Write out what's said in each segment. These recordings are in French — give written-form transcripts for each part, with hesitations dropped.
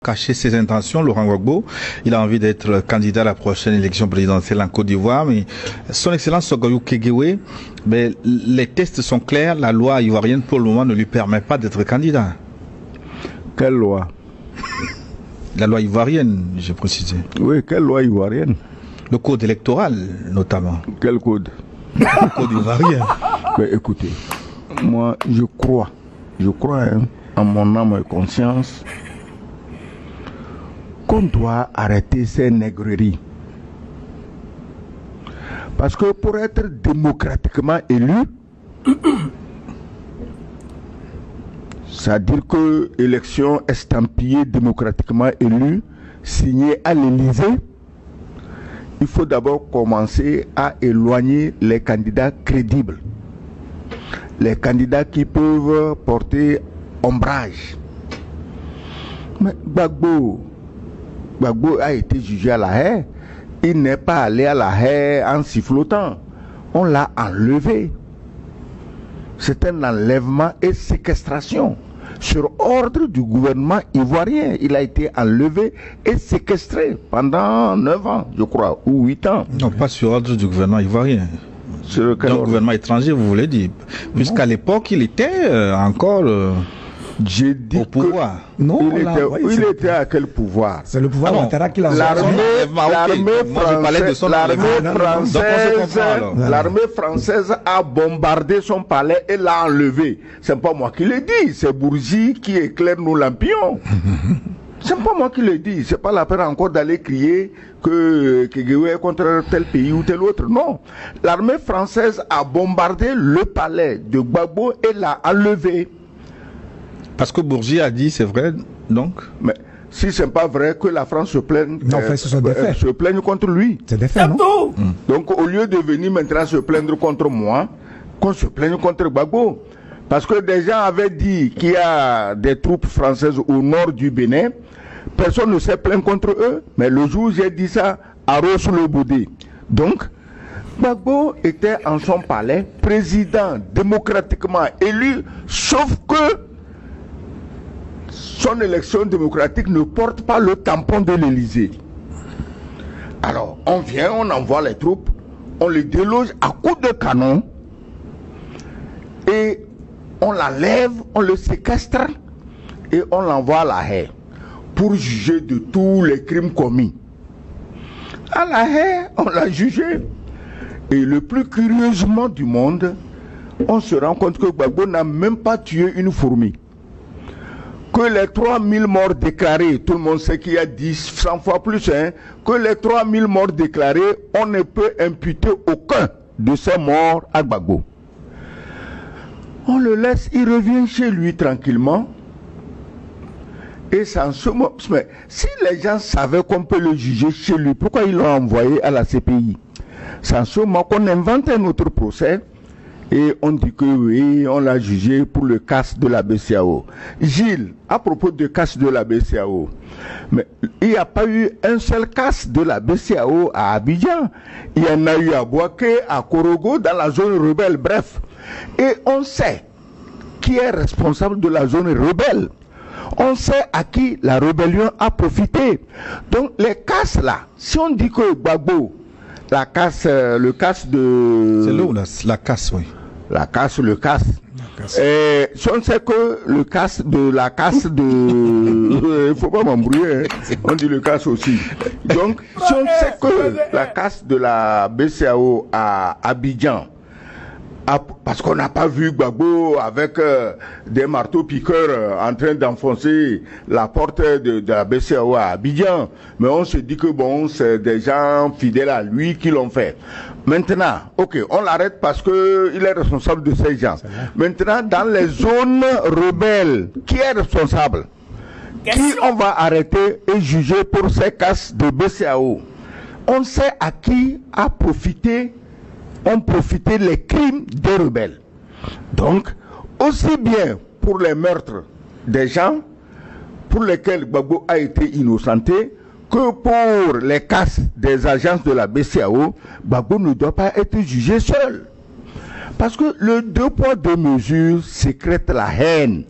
cacher ses intentions, Laurent Gbagbo. Il a envie d'être candidat à la prochaine élection présidentielle en Côte d'Ivoire, mais son Excellence Sogoyou Kegewe, mais les tests sont clairs, la loi ivoirienne pour le moment ne lui permet pas d'être candidat. Quelle loi? La loi ivoirienne, j'ai précisé. Oui, quelle loi ivoirienne? Le code électoral, notamment. Quel code? Le code ivoirien. Mais écoutez, moi, je crois hein, en mon âme et conscience qu'on doit arrêter ces nègreries. Parce que pour être démocratiquement élu, c'est-à-dire que élection estampillée démocratiquement élue, signée à l'Élysée, il faut d'abord commencer à éloigner les candidats crédibles. Les candidats qui peuvent porter ombrage. Mais Gbagbo a été jugé à La Haye. Il n'est pas allé à La Haye en sifflotant. On l'a enlevé. C'est un enlèvement et séquestration. Sur ordre du gouvernement ivoirien, il a été enlevé et séquestré pendant 9 ans, je crois, ou 8 ans. Non, pas sur ordre du gouvernement ivoirien. Sur quel Donc, gouvernement étranger, vous voulez dire. Puisqu'à l'époque, il était encore j'ai dit au pouvoir. Non, il était à quel pouvoir? C'est le pouvoir Ouattara qui l'a L'armée française a bombardé son palais et l'a enlevé. C'est pas moi qui le dis, c'est Bourgi qui éclaire nos lampions. C'est pas moi qui le dis, c'est pas la peine encore d'aller crier que Kegewe est contre tel pays ou tel autre. Non, l'armée française a bombardé le palais de Gbagbo et l'a enlevé. Parce que Bourgi a dit, c'est vrai, donc. Mais si c'est pas vrai que la France se plaigne, se plaigne contre lui. C'est des faits, non? Donc au lieu de venir maintenant se plaindre contre moi, qu'on se plaigne contre Gbagbo. Parce que des gens avaient dit qu'il y a des troupes françaises au nord du Bénin, personne ne s'est plaint contre eux, mais le jour où j'ai dit ça, Aros-le-Boudé. Donc, Gbagbo était en son palais, président démocratiquement élu, sauf que son élection démocratique ne porte pas le tampon de l'Élysée. Alors, on vient, on envoie les troupes, on les déloge à coups de canon, et on l'enlève, on le séquestre, et on l'envoie à La Haye pour juger de tous les crimes commis. À La Haye, on l'a jugé. Et le plus curieusement du monde, on se rend compte que Gbagbo n'a même pas tué une fourmi. Que les 3000 morts déclarés, tout le monde sait qu'il y a 100 fois plus, hein, que les 3000 morts déclarés, on ne peut imputer aucun de ces morts à Gbagbo. On le laisse, il revient chez lui tranquillement. Et sans ce moment, mais si les gens savaient qu'on peut le juger chez lui, pourquoi ils l'ont envoyé à la CPI? C'est en ce moment qu'on invente un autre procès et on dit que oui, on l'a jugé pour le casse de la BCAO. Gilles, à propos de casse de la BCAO, mais il n'y a pas eu un seul casse de la BCAO à Abidjan. Il y en a eu à Bouaké, à Korogo, dans la zone rebelle, bref. Et on sait qui est responsable de la zone rebelle. On sait à qui la rébellion a profité. Donc les casses là, si on dit que Gbagbo, la casse, le casse de... C'est là où la casse, oui. La casse, le casse. Et si on sait que le casse de la casse de... Il ne faut pas m'embrouiller, hein. On dit le casse aussi. Donc, si on sait que la casse de la BCAO à Abidjan, parce qu'on n'a pas vu Gbagbo avec des marteaux-piqueurs en train d'enfoncer la porte de la BCAO à Abidjan. Mais on se dit que bon, c'est des gens fidèles à lui qui l'ont fait. Maintenant, ok, on l'arrête parce qu'il est responsable de ces gens. Maintenant, dans les zones rebelles, qui est responsable? Qui on va arrêter et juger pour ces casses de BCAO? On sait à qui a profité ont profité les crimes des rebelles. Donc, aussi bien pour les meurtres des gens pour lesquels Gbagbo a été innocenté, que pour les casses des agences de la BCAO, Gbagbo ne doit pas être jugé seul. Parce que le 2 poids 2 mesures sécrète la haine.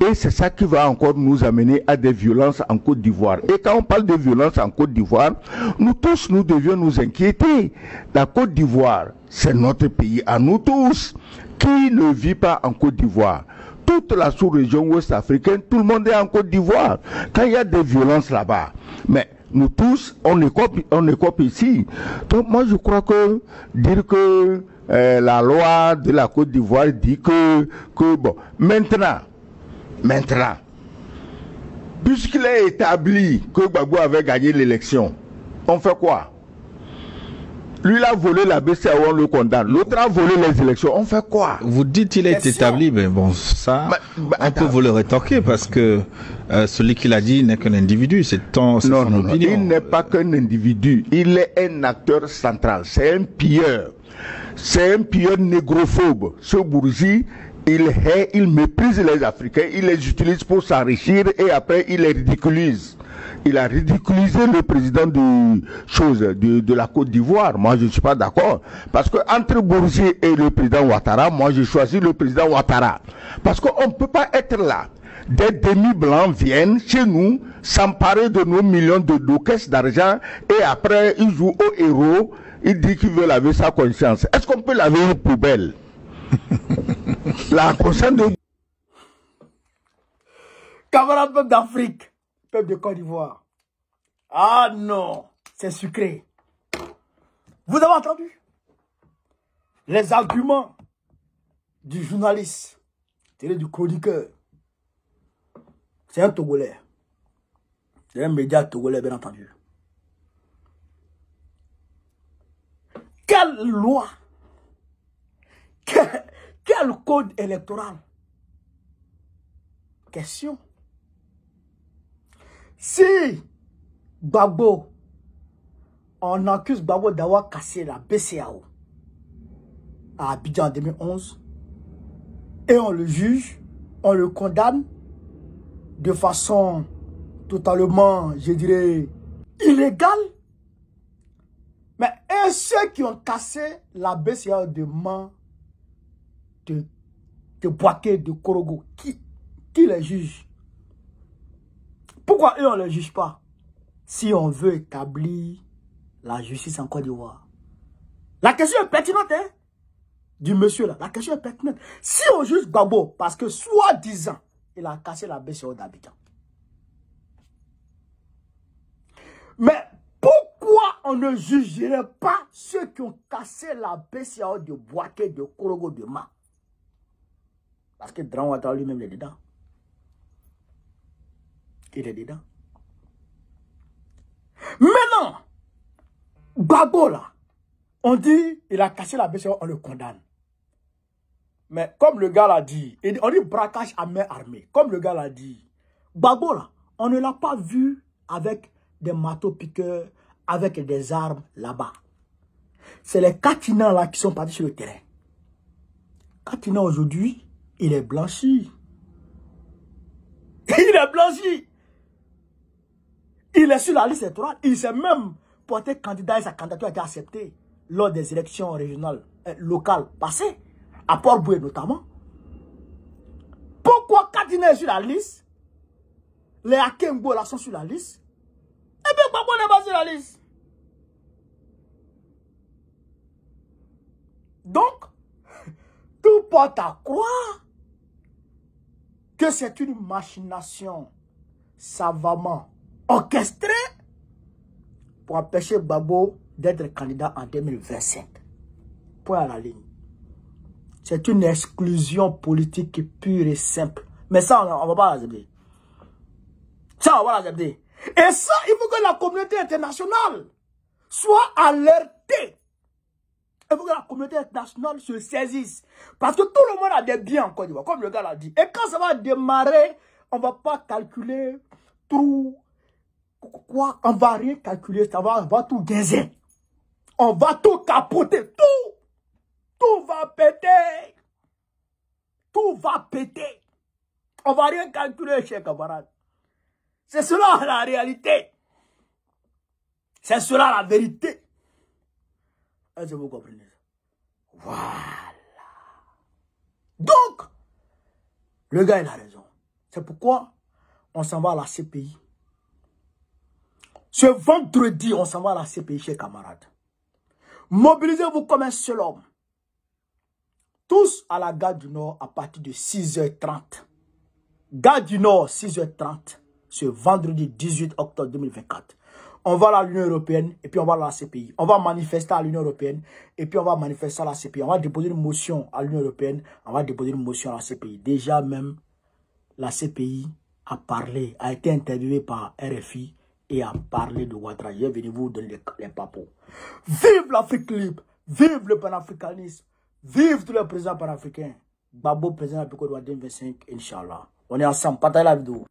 Et c'est ça qui va encore nous amener à des violences en Côte d'Ivoire. Et quand on parle de violences en Côte d'Ivoire, nous tous, nous devions nous inquiéter. La Côte d'Ivoire, c'est notre pays à nous tous. Qui ne vit pas en Côte d'Ivoire? Toute la sous-région ouest africaine, tout le monde est en Côte d'Ivoire. Quand il y a des violences là-bas, mais nous tous, on écope ici. Donc moi je crois que dire que la loi de la Côte d'Ivoire dit que bon, maintenant, puisqu'il est établi que Gbagbo avait gagné l'élection, on fait quoi? Lui, il a volé la BCEAO, on le condamne. L'autre a volé les élections, on fait quoi? Vous dites qu'il est établi, mais bon, ça, on peut vous le rétorquer parce que celui qui l'a dit n'est qu'un individu, c'est son opinion. Il n'est pas qu'un individu, il est un acteur central, c'est un pilleur. C'est un pilleur négrophobe. Ce Bourgi, il hait, il méprise les Africains, il les utilise pour s'enrichir et après il les ridiculise. Il a ridiculisé le président de la Côte d'Ivoire. Moi, je ne suis pas d'accord. Parce que entre Bourgi et le président Ouattara, moi, j'ai choisi le président Ouattara. Parce qu'on ne peut pas être là. Des demi-blancs viennent chez nous s'emparer de nos millions de caisses d'argent et après, ils jouent au héros. Il dit qu'il veut laver sa conscience. Est-ce qu'on peut laver une poubelle? La conscience de... Camarades peuple d'Afrique, peuple de Côte d'Ivoire. Ah non, c'est sucré. Vous avez entendu les arguments du journaliste, du chroniqueur. C'est un Togolais. C'est un média togolais, bien entendu. Quelle loi, quel code électoral? Question. Si Gbagbo, on accuse Gbagbo d'avoir cassé la BCEAO à Abidjan en 2011 et on le juge, on le condamne de façon totalement, je dirais, illégale. Mais et ceux qui ont cassé la BCEAO de Man, de Boaké, de Korogo, qui les juge? Pourquoi eux on ne les juge pas? Si on veut établir la justice en Côte d'Ivoire. La question est pertinente, hein? Du monsieur là. La question est pertinente. Si on juge Gbagbo, parce que soi-disant, il a cassé la BCEAO d'Abidjan. Mais pourquoi on ne jugerait pas ceux qui ont cassé la BCEAO de Boaké, de Korogo, de Ma? Parce que Dran Ouattara lui-même est dedans. Il est dedans. Maintenant, Gbagbo là, on dit il a cassé la BCEAO, on le condamne. Mais comme le gars l'a dit, on dit braquage à main armée. Comme le gars l'a dit, Gbagbo là, on ne l'a pas vu avec des marteaux-piqueurs, avec des armes là-bas. C'est les Katina là qui sont partis sur le terrain. Katina aujourd'hui, il est blanchi. Il est blanchi. Il est sur la liste électorale. Il s'est même porté candidat et sa candidature a été acceptée lors des élections régionales, locales passées, à Port-Boué notamment. Pourquoi Katina est sur la liste? Les Akembo là sont sur la liste. Et bien pourquoi on n'est pas sur la liste? Donc, tout porte à croire que c'est une machination savamment orchestrée pour empêcher Gbagbo d'être candidat en 2025. Point à la ligne. C'est une exclusion politique pure et simple. Mais ça, on ne va pas l'accepter. Ça, on va l'accepter. Et ça, il faut que la communauté internationale soit alertée. Il faut que la communauté internationale se saisisse. Parce que tout le monde a des biens en Côte d'Ivoire, comme le gars l'a dit. Et quand ça va démarrer, on ne va pas calculer tout. Quoi? On ne va rien calculer, on va tout gaiser. On va tout capoter, tout. Tout va péter. Tout va péter. On ne va rien calculer, chers camarades. C'est cela la réalité. C'est cela la vérité. Est-ce que vous comprenez ça? Voilà. Donc, le gars, il a raison. C'est pourquoi on s'en va à la CPI. Ce vendredi, on s'en va à la CPI, chers camarades. Mobilisez-vous comme un seul homme. Tous à la gare du Nord à partir de 6h30. Gare du Nord, 6h30. Ce vendredi 18 octobre 2024. On va à l'Union européenne et puis on va à la CPI. On va manifester à l'Union européenne et puis on va manifester à la CPI. On va déposer une motion à l'Union européenne. On va déposer une motion à la CPI. Déjà même, la CPI a parlé, a été interviewée par RFI et a parlé de Ouattara. Je vais venir vous donner les papos. Vive l'Afrique libre! Vive le panafricanisme! Vive tous les présidents panafricains! Babo, président de la Côte d'Ivoire 2025, Inch'Allah. On est ensemble. Partagez la vidéo.